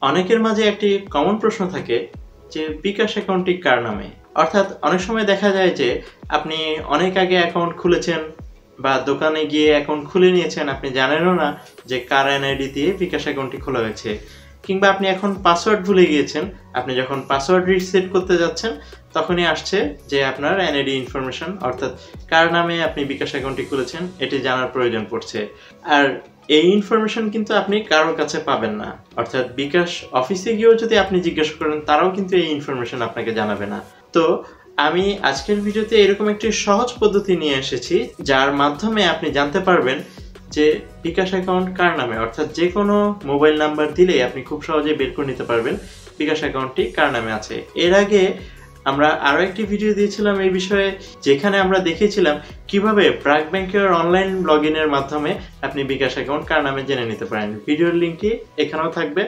অনেকের মাঝে একটি কমন প্রশ্ন থাকে যে বিকাশ অ্যাকাউন্টটি কার নামে। অর্থাৎ অনেক সময় দেখা যায় যে আপনি অনেক আগে অ্যাকাউন্ট খুলেছেন বা দোকানে গিয়ে অ্যাকাউন্ট খুলে নিয়েছেন, আপনি জানেনও না যে কার এনআইডি দিয়ে বিকাশ অ্যাকাউন্টটি খোলা হয়েছে, কিংবা আপনি এখন পাসওয়ার্ড ভুলে গিয়েছেন। আপনি যখন পাসওয়ার্ড রিসেট করতে যাচ্ছেন তখনই আসছে যে আপনার এনআইডি ইনফরমেশন, অর্থাৎ কার নামে আপনি বিকাশ অ্যাকাউন্টটি খুলেছেন এটি জানার প্রয়োজন পড়ছে। আর এই ইনফরমেশন কিন্তু আপনি কারোর কাছে পাবেন না, অর্থাৎ বিকাশ অফিসে গিয়েও যদি আপনি জিজ্ঞাসা করেন তারাও কিন্তু এই ইনফরমেশন আপনাকে জানাবে না। তো আমি আজকের ভিডিওতে এরকম একটি সহজ পদ্ধতি নিয়ে এসেছি যার মাধ্যমে আপনি জানতে পারবেন যে বিকাশ অ্যাকাউন্ট কার নামে, অর্থাৎ যে কোনো মোবাইল নাম্বার দিলেই আপনি খুব সহজে বের করে নিতে পারবেন বিকাশ অ্যাকাউন্টটি কার নামে আছে। এর আগে আমরা আরও একটি ভিডিও দিয়েছিলাম এই বিষয়ে, যেখানে আমরা দেখিয়েছিলাম কিভাবে ব্র্যাক ব্যাংকের অনলাইন লগ ইনের মাধ্যমে আপনি বিকাশ অ্যাকাউন্ট কার নামে জেনে নিতে পারেন। ভিডিওর লিঙ্কটি এখানেও থাকবে,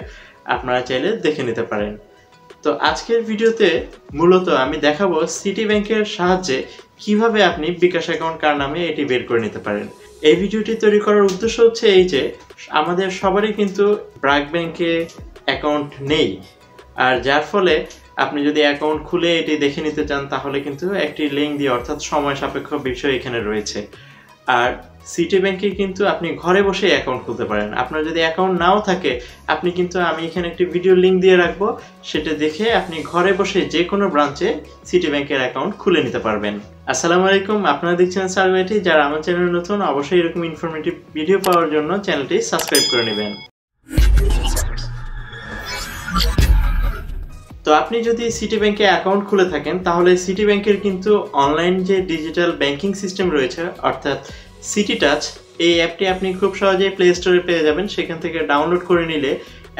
আপনারা চাইলে দেখে নিতে পারেন। তো আজকের ভিডিওতে মূলত আমি দেখাবো সিটি ব্যাংকের সাহায্যে কিভাবে আপনি বিকাশ অ্যাকাউন্ট কার নামে এটি বের করে নিতে পারেন। এই ভিডিওটি তৈরি করার উদ্দেশ্য হচ্ছে এই যে আমাদের সবারই কিন্তু ব্র্যাক ব্যাংকে অ্যাকাউন্ট নেই, আর যার ফলে আপনি যদি অ্যাকাউন্ট খুলে এটি দেখে নিতে চান তাহলে কিন্তু একটি লিঙ্ক দিয়ে, অর্থাৎ সময় সাপেক্ষ বিষয় এখানে রয়েছে। আর সিটি ব্যাংকে কিন্তু আপনি ঘরে বসে অ্যাকাউন্ট খুলতে পারেন। আপনার যদি অ্যাকাউন্ট নাও থাকে আপনি কিন্তু, আমি এখানে একটি ভিডিও লিঙ্ক দিয়ে রাখবো, সেটা দেখে আপনি ঘরে বসে যে কোনো ব্রাঞ্চে সিটি ব্যাংকের অ্যাকাউন্ট খুলে নিতে পারবেন। আসসালামু আলাইকুম, আপনারা দেখছেন সার্ভেটি। যারা আমার চ্যানেলে নতুন অবশ্যই এরকম ইনফরমেটিভ ভিডিও পাওয়ার জন্য চ্যানেলটি সাবস্ক্রাইব করে নেবেন। তো আপনি যদি সিটি ব্যাংকে অ্যাকাউন্ট খুলে থাকেন তাহলে সিটি ব্যাংকের কিন্তু অনলাইন যে ডিজিটাল ব্যাংকিং সিস্টেম রয়েছে, অর্থাৎ সিটি টাচ, এই অ্যাপটি আপনি খুব সহজেই প্লে স্টোরে পেয়ে যাবেন। সেখান থেকে ডাউনলোড করে নিলে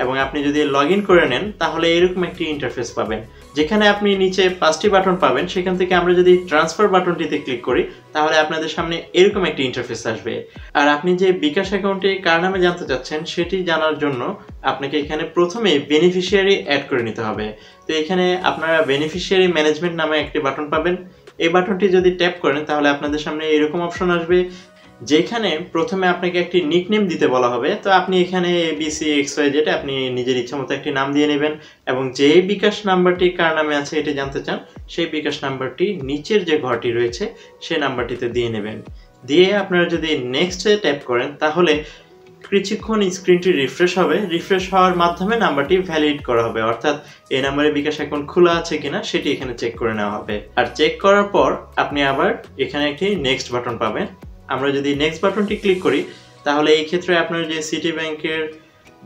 এবং আপনি যদি লগ ইন করে নেন তাহলে এরকম একটি ইন্টারফেস পাবেন, যেখানে আপনি নিচে 5টি বাটন পাবেন। সেখান থেকে আমরা যদি ট্রান্সফার বাটনটিতে ক্লিক করি তাহলে আপনাদের সামনে এরকম একটি ইন্টারফেস আসবে। আর আপনি যে বিকাশ অ্যাকাউন্টে কার নামে জানতে চাচ্ছেন সেটি জানার জন্য আপনাকে এখানে প্রথমে বেনিফিশিয়ারি অ্যাড করে নিতে হবে। তো এখানে আপনারা বেনিফিশিয়ারি ম্যানেজমেন্ট নামে একটি বাটন পাবেন। এই বাটনটি যদি ট্যাপ করেন তাহলে আপনাদের সামনে এরকম অপশন আসবে, যেখানে প্রথমে আপনাকে একটি নিকনেম দিতে বলা হবে। তো আপনি এখানে ABCXY যেটা আপনি নিজের ইচ্ছা মতো একটি নাম দিয়ে নেবেন, এবং যে বিকাশ নাম্বারটি কার নামে আছে এটি জানতে চান সেই বিকাশ নাম্বারটি নিচের যে ঘরটি রয়েছে সেই নাম্বারটিতে দিয়ে নেবেন। দিয়ে আপনারা যদি নেক্সটে ট্যাপ করেন তাহলে কিছুক্ষণ স্ক্রিনটি রিফ্রেশ হবে। রিফ্রেশ হওয়ার মাধ্যমে নাম্বারটি ভ্যালিড করা হবে, অর্থাৎ এই নাম্বারে বিকাশ অ্যাকাউন্ট খোলা আছে কিনা সেটি এখানে চেক করে নেওয়া হবে। আর চেক করার পর আপনি আবার এখানে একটি নেক্সট বাটন পাবেন। আমরা যদি নেক্সট বাটনটি ক্লিক করি তাহলে এই ক্ষেত্রে আপনার যে সিটি ব্যাংকের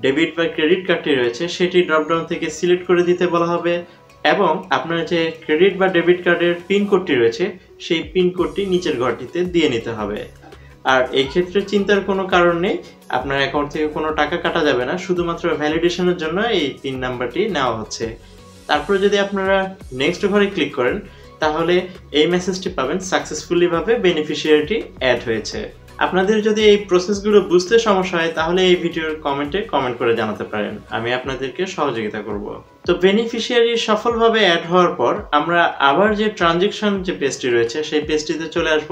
ডেবিট বা ক্রেডিট কার্ডটি রয়েছে সেটি ড্রপডাউন থেকে সিলেক্ট করে দিতে বলা হবে, এবং আপনার যে ক্রেডিট বা ডেবিট কার্ডের পিন কোডটি রয়েছে সেই পিন কোডটি নিচের ঘরটিতে দিয়ে নিতে হবে। আর এই ক্ষেত্রে চিন্তার কোনো কারণ নেই, আপনার অ্যাকাউন্ট থেকে কোনো টাকা কাটা যাবে না, শুধুমাত্র ভ্যালিডেশনের জন্য এই পিন নাম্বারটি নেওয়া হচ্ছে। তারপরে যদি আপনারা নেক্সট ঘরে ক্লিক করেন তাহলে এই মেসেজটি পাবেন, সাকসেসফুলি ভাবে বেনিফিশিয়ারিটি অ্যাড হয়েছে। আপনাদের যদি এই প্রসেসগুলো বুঝতে সমস্যা হয় তাহলে এই ভিডিওর কমেন্টে কমেন্ট করে জানাতে পারেন, আমি আপনাদেরকে সহযোগিতা করব। তো বেনিফিশিয়ারি সফলভাবে অ্যাড হওয়ার পর আমরা আবার যে ট্রানজ্যাকশন যে পেজটি রয়েছে সেই পেজটিতে চলে আসব,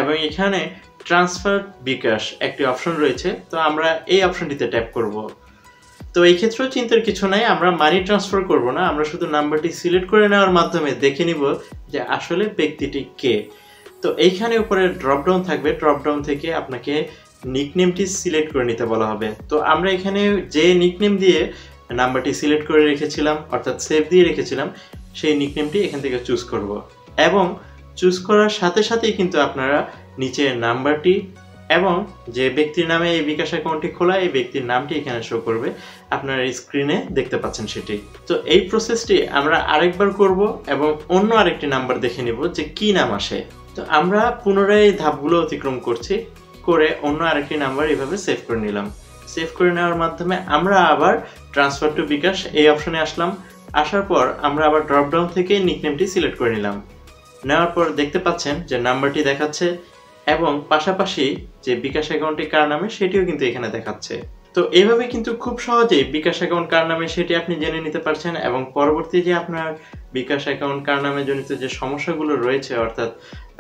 এবং এখানে ট্রান্সফার বিকাশ একটি অপশন রয়েছে। তো আমরা এই অপশনটিতে ট্যাপ করব। তো এই ক্ষেত্রেও চিন্তার কিছু নাই, আমরা মানি ট্রান্সফার করব না, আমরা শুধু নাম্বারটি সিলেক্ট করে নেওয়ার মাধ্যমে দেখে নিব যে আসলে ব্যক্তিটি কে। তো এইখানে উপরে ড্রপডাউন থাকবে, ড্রপডাউন থেকে আপনাকে নিকনেমটি সিলেক্ট করে নিতে বলা হবে। তো আমরা এখানে যে নিকনেম দিয়ে নাম্বারটি সিলেক্ট করে রেখেছিলাম, অর্থাৎ সেভ দিয়ে রেখেছিলাম, সেই নিকনেমটি এখান থেকে চুজ করব, এবং চুজ করার সাথে সাথেই কিন্তু আপনারা নিচে নাম্বারটি এবং যে ব্যক্তির নামে এই বিকাশ অ্যাকাউন্টটি খোলা এই ব্যক্তির নামটি এখানে শো করবে, আপনারা স্ক্রিনে দেখতে পাচ্ছেন সেটি। তো এই প্রসেসটি আমরা আরেকবার করব এবং অন্য আরেকটি নাম্বার দেখে নিব যে কি নাম আসে। তো আমরা পুনরায় এই ধাপগুলো অতিক্রম করছি, করে অন্য আরেকটি নাম্বার এভাবে সেভ করে নিলাম। সেভ করে নেওয়ার মাধ্যমে আমরা আবার ট্রান্সফার টু বিকাশ এই অপশনে আসলাম। আসার পর আমরা আবার ড্রপডাউন থেকে নিকনেমটি সিলেক্ট করে নিলাম। নেওয়ার পর দেখতে পাচ্ছেন যে নাম্বারটি দেখাচ্ছে, এবং পাশাপাশি যে বিকাশ অ্যাকাউন্টটি কার নামে সেটিও কিন্তু এখানে দেখাচ্ছে। তো এইভাবে কিন্তু খুব সহজেই বিকাশ অ্যাকাউন্ট কার নামে সেটি আপনি জেনে নিতে পারছেন, এবং পরবর্তী যে আপনার বিকাশ অ্যাকাউন্ট কার নামে জনিত যে সমস্যাগুলো রয়েছে, অর্থাৎ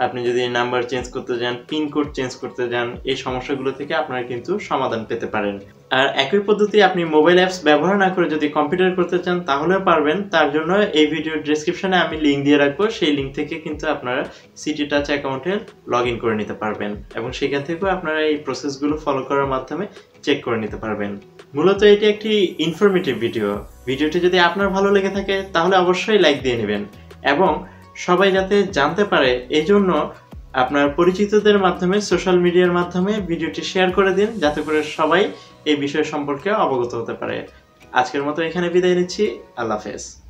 আপনি যদি নাম্বার চেঞ্জ করতে যান, পিন কোড চেঞ্জ করতে যান, এই সমস্যাগুলো থেকে আপনারা কিন্তু সমাধান পেতে পারেন। আর একই পদ্ধতি আপনি মোবাইল অ্যাপস ব্যবহার না করে যদি কম্পিউটার করতে চান তাহলেও পারবেন। তার জন্য এই ভিডিওর ডেসক্রিপশনে আমি লিঙ্ক দিয়ে রাখবো, সেই লিঙ্ক থেকে কিন্তু আপনারা সিটি টাচ অ্যাকাউন্টে লগ ইন করে নিতে পারবেন এবং সেখান থেকেও আপনারা এই প্রসেসগুলো ফলো করার মাধ্যমে চেক করে নিতে পারবেন। মূলত এটি একটি ইনফরমেটিভ ভিডিওটি যদি আপনার ভালো লেগে থাকে তাহলে অবশ্যই লাইক দিয়ে নেবেন এবং সবাই যাতে জানতে পারে এই জন্য আপনার পরিচিতদের মাধ্যমে সোশ্যাল মিডিয়ার মাধ্যমে ভিডিওটি শেয়ার করে দিন, যাতে করে সবাই এই বিষয় সম্পর্কে অবগত হতে পারে। আজকের মতো এখানে বিদায় নিচ্ছি। আল্লাহ হাফেজ।